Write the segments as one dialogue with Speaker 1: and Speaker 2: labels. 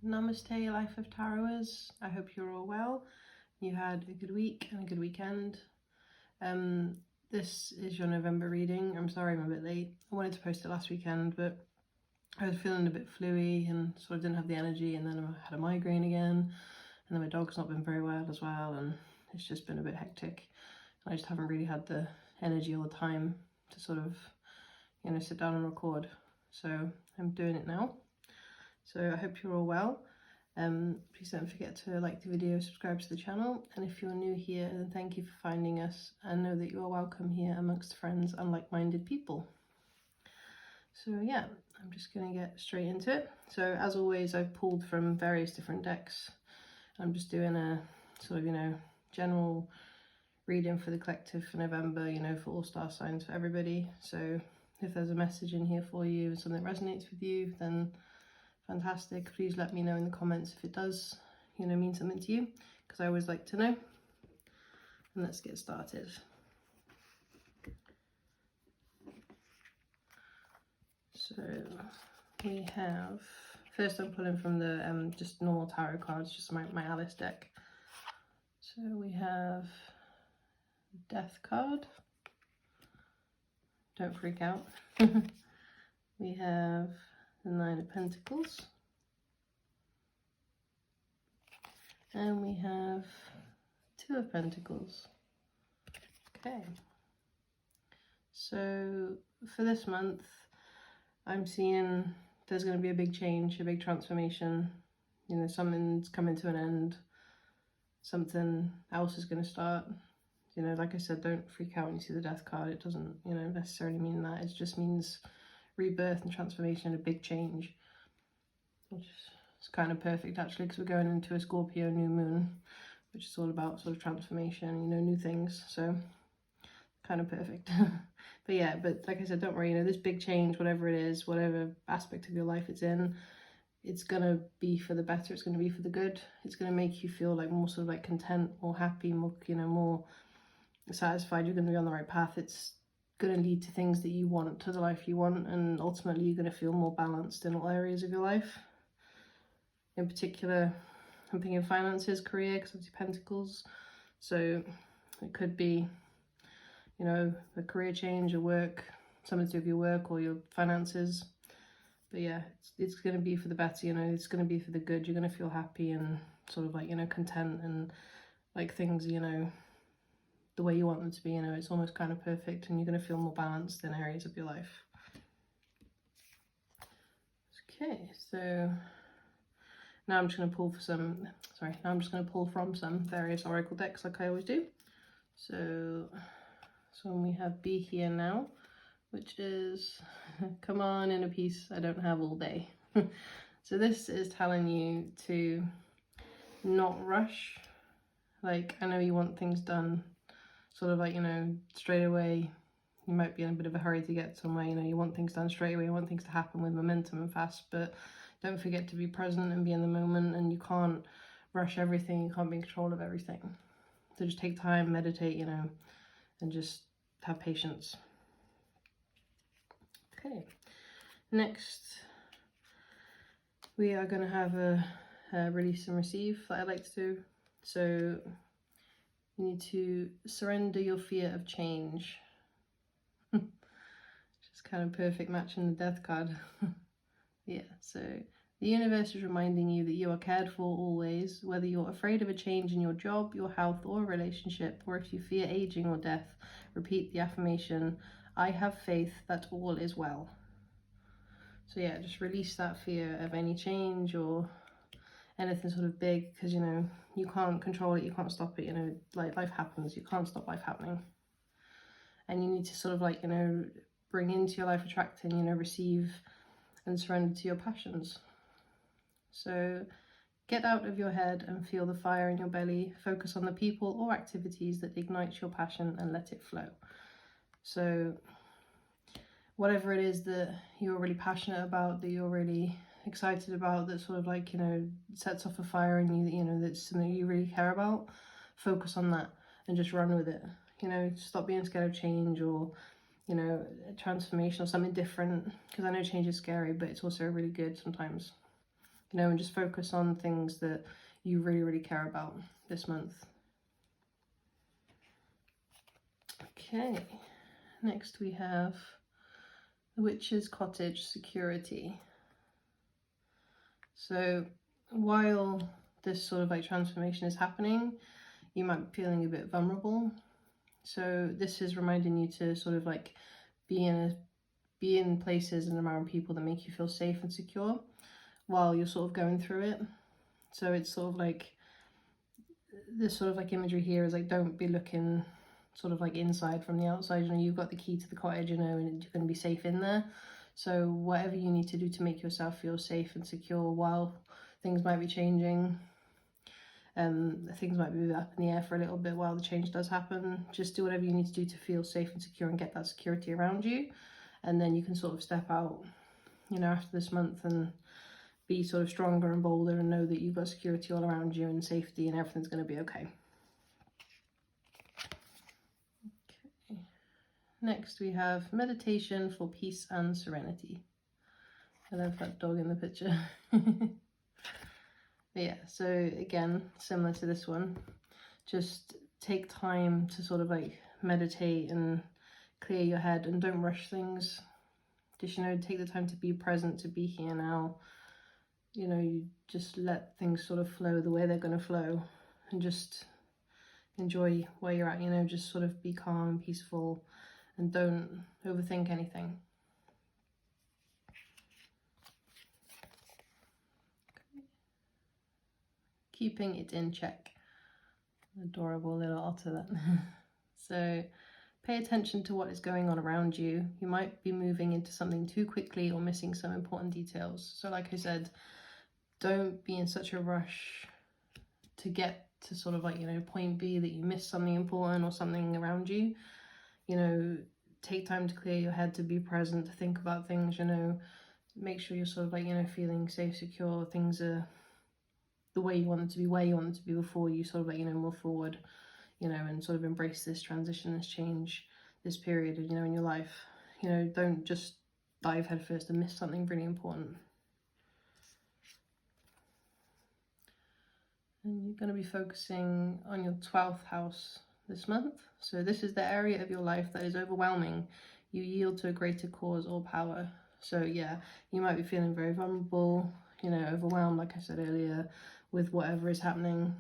Speaker 1: Namaste, Life of Taroters. I hope you're all well. You had a good week and a good weekend. This is your November reading. I'm sorry I'm a bit late. I wanted to post it last weekend, but I was feeling a bit fluey and sort of didn't have the energy, and then I had a migraine again, and then my dog's not been very well as well, and it's just been a bit hectic. I just haven't really had the energy or the time to sort of, sit down and record. So I'm doing it now. So I hope you're all well. Please don't forget to like the video, subscribe to the channel, and if you're new here, then thank you for finding us, and know that you are welcome here amongst friends and like-minded people. So yeah, I'm just going to get straight into it. So as always, I've pulled from various different decks. I'm just doing a sort of, general reading for the collective for November, for all star signs, for everybody. So if there's a message in here for you and something resonates with you, then fantastic. Please let me know in the comments if it does, mean something to you, because I always like to know. And let's get started. So we have, first I'm pulling from the just normal tarot cards, just my Alice deck. So we have Death card. Don't freak out. We have the Nine of Pentacles. And we have Two of Pentacles. Okay. So for this month, I'm seeing there's going to be a big change, a big transformation. Something's coming to an end. Something else is going to start. Like I said, don't freak out when you see the Death card. It doesn't, necessarily mean that. It just means rebirth and transformation and a big change. Which is kind of perfect, actually, because we're going into a Scorpio new moon, which is all about sort of transformation, new things. So kind of perfect. But yeah, like I said, don't worry, this big change, whatever it is, whatever aspect of your life it's in, it's gonna be for the better, it's gonna be for the good. It's gonna make you feel like more sort of like content, more happy, more, more satisfied. You're gonna be on the right path. It's gonna lead to things that you want, to the life you want, and ultimately you're gonna feel more balanced in all areas of your life. In particular, I'm thinking finances, career, because obviously Pentacles. So it could be, a career change, your work, something to do with your work or your finances. But yeah, it's going to be for the better, it's going to be for the good. You're going to feel happy and sort of like, content, and like things, the way you want them to be, it's almost kind of perfect, and you're going to feel more balanced in areas of your life. Okay, so now I'm just going to pull from some various oracle decks like I always do. So we have Be Here Now, which is come on, inner peace, I don't have all day. So this is telling you to not rush. Like, I know you want things done sort of like, straight away. You might be in a bit of a hurry to get somewhere, you want things done straight away, you want things to happen with momentum and fast, but don't forget to be present and be in the moment, and you can't rush everything, you can't be in control of everything. So just take time, meditate, and just have patience. Okay, next we are going to have a release and receive that I like to do. So you need to surrender your fear of change. Just kind of perfect matching the Death card. Yeah, so the universe is reminding you that you are cared for always, whether you're afraid of a change in your job, your health, or a relationship, or if you fear aging or death. Repeat the affirmation, I have faith that all is well. So yeah, just release that fear of any change or anything sort of big, because you can't control it, you can't stop it, like life happens, you can't stop life happening. And you need to sort of like, bring into your life, attracting, receive and surrender to your passions. So get out of your head and feel the fire in your belly. Focus on the people or activities that ignite your passion and let it flow. So whatever it is that you're really passionate about, that you're really excited about, that sort of like, sets off a fire in you, that, that's something you really care about, focus on that and just run with it. Stop being scared of change or, a transformation or something different, because I know change is scary, but it's also really good sometimes. you know, and just focus on things that you really, really care about this month. Okay, next we have the Witch's Cottage, Security. So while this sort of like transformation is happening, you might be feeling a bit vulnerable. So this is reminding you to sort of like be in places and around people that make you feel safe and secure while you're sort of going through it. So it's sort of like this sort of like imagery here is like, don't be looking sort of like inside from the outside. You know, you've got the key to the cottage, you know, and you're going to be safe in there. So whatever you need to do to make yourself feel safe and secure while things might be changing, things might be up in the air for a little bit while the change does happen, just do whatever you need to do to feel safe and secure and get that security around you. And then you can sort of step out, you know, after this month and be sort of stronger and bolder and know that you've got security all around you and safety and everything's going to be okay. Okay. Next we have meditation for peace and serenity. I love that dog in the picture. Yeah, so again, similar to this one, just take time to sort of like meditate and clear your head and don't rush things. Just, you know, take the time to be present, to be here now. You know, you just let things sort of flow the way they're going to flow and just enjoy where you're at, you know, just sort of be calm and peaceful and don't overthink anything. Okay. Keeping it in check. Adorable little otter that. So pay attention to what is going on around you. You might be moving into something too quickly or missing some important details. So like I said, don't be in such a rush to get to sort of like, you know, point B that you missed something important or something around you. You know, take time to clear your head, to be present, to think about things, you know, make sure you're sort of like, you know, feeling safe, secure, things are the way you want them to be, where you want them to be before you sort of like, you know, move forward, you know, and sort of embrace this transition, this change, this period, you know, in your life. You know, don't just dive headfirst and miss something really important. And you're going to be focusing on your 12th house this month. So this is the area of your life that is overwhelming. You yield to a greater cause or power. So yeah, you might be feeling very vulnerable, you know, overwhelmed, like I said earlier, with whatever is happening.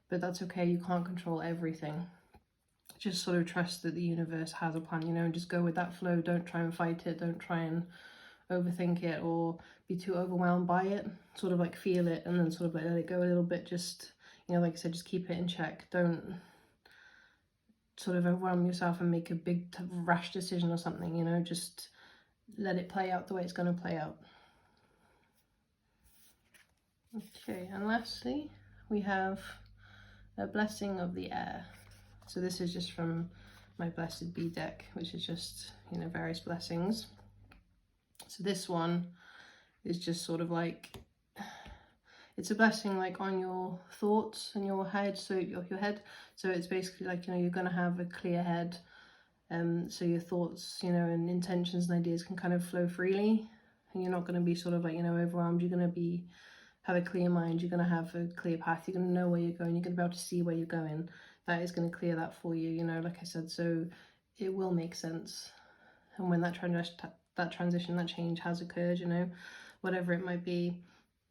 Speaker 1: But that's okay, you can't control everything. Just sort of trust that the universe has a plan, you know, and just go with that flow. Don't try and fight it. Don't try and overthink it or be too overwhelmed by it. Sort of like feel it and then sort of like let it go a little bit. Just, you know, like I said, just keep it in check. Don't sort of overwhelm yourself and make a big rash decision or something, you know, just let it play out the way it's going to play out. Okay, and lastly, we have a blessing of the air. So this is just from my Blessed Bee deck, which is just, you know, various blessings. So this one is just sort of like, it's a blessing like on your thoughts and your head, so your head. So it's basically like, you know, you're going to have a clear head. So your thoughts, you know, and intentions and ideas can kind of flow freely. And you're not going to be sort of like, you know, overwhelmed. You're going to have a clear mind. You're going to have a clear path. You're going to know where you're going. You're going to be able to see where you're going. That is going to clear that for you, you know, like I said. So it will make sense. And when that transition, that change has occurred, you know, whatever it might be,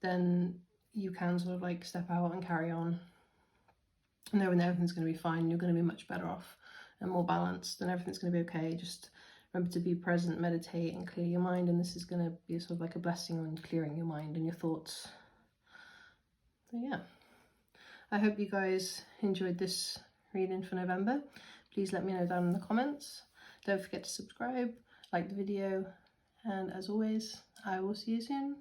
Speaker 1: then you can sort of like step out and carry on, knowing that everything's going to be fine. You're going to be much better off and more balanced, and everything's going to be okay. Just remember to be present, meditate, and clear your mind. And this is going to be sort of like a blessing on clearing your mind and your thoughts. So yeah, I hope you guys enjoyed this reading for November. Please let me know down in the comments. Don't forget to subscribe, like the video, and as always, I will see you soon.